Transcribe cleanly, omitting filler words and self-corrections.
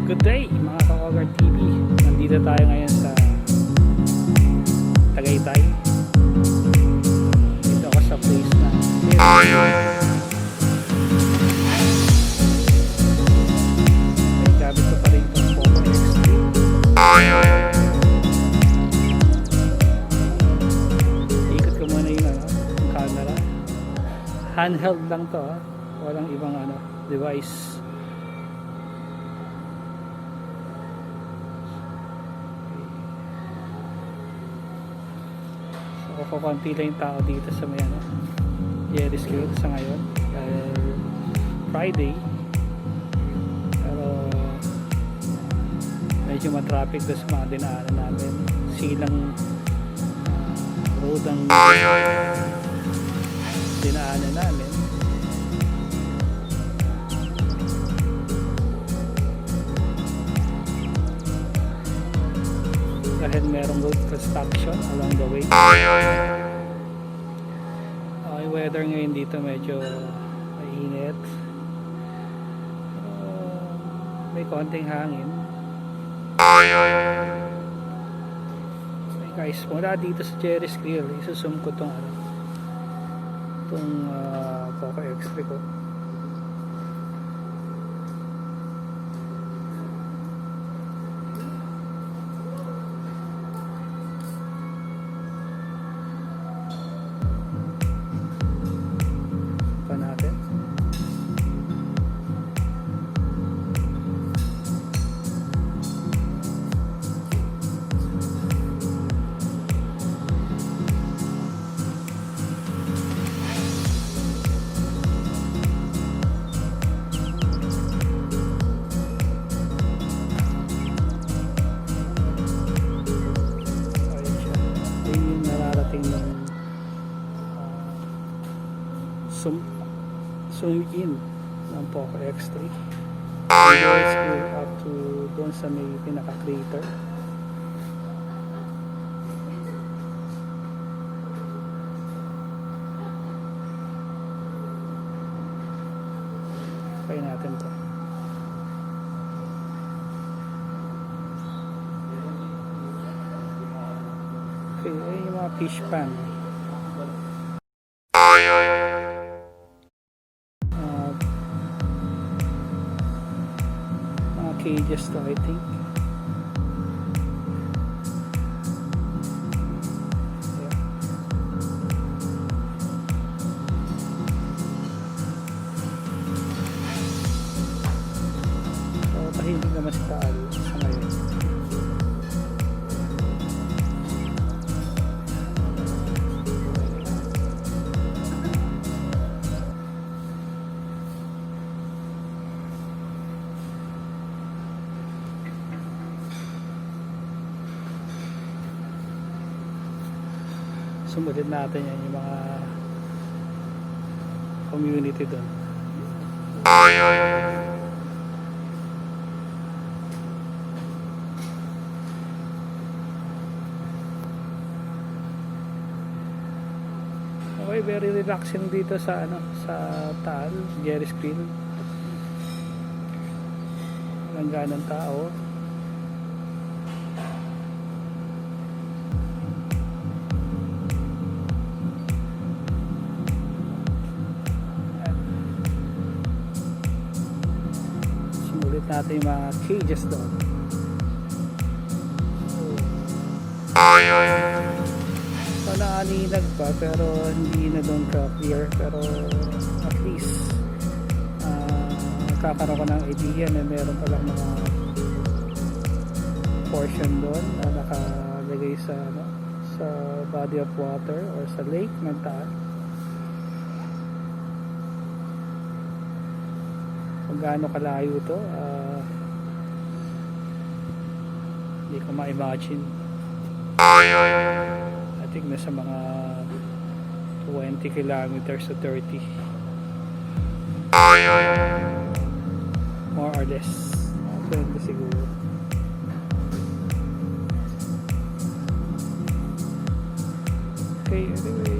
Good day mga ka-Oggart TV. Nandito tayo ngayon sa Tagaytay. Dito ako sa place na gamit ko pa rin itong Poco X3. Ikot ko muna yung camera. Handheld lang to, walang ibang device. Kukunti lang yung tao dito sa may Jerry's Grill sa ngayon dahil Friday, pero medyo matraffic doon sa mga dinaanan namin. Silang road ang dinaanan namin. Dahil merong road construction along the way. Yung weather ngayon dito medyo mainit. May konting hangin. Okay guys, mula dito sa Jerry's Grill, isusum ko tong Poco X3 ko. Zoom in ng Poco X3 up to doon sa may pinaka-crater. Try natin to. Okay, yung mga fish pan. Cages to, I think. Yeah. So, tahimik naman si Taal sa ngayon. Sumunod natin yan yung mga community doon. Okay, very relaxing dito sa sa Taal, Jerry's Grill. Walang ganang tao. Natin yung mga cages doon. So naaninag pa pero hindi na doon ka-clear, pero at least kakaroon ko ng idea na meron palang mga portion doon na nakalagay sa body of water or sa lake ng Taal. Kung gaano kalayo to, hindi ko ma-imagine. I think nasa mga 20 kilometers to 30, more or less 20 siguro. Okay, anyway,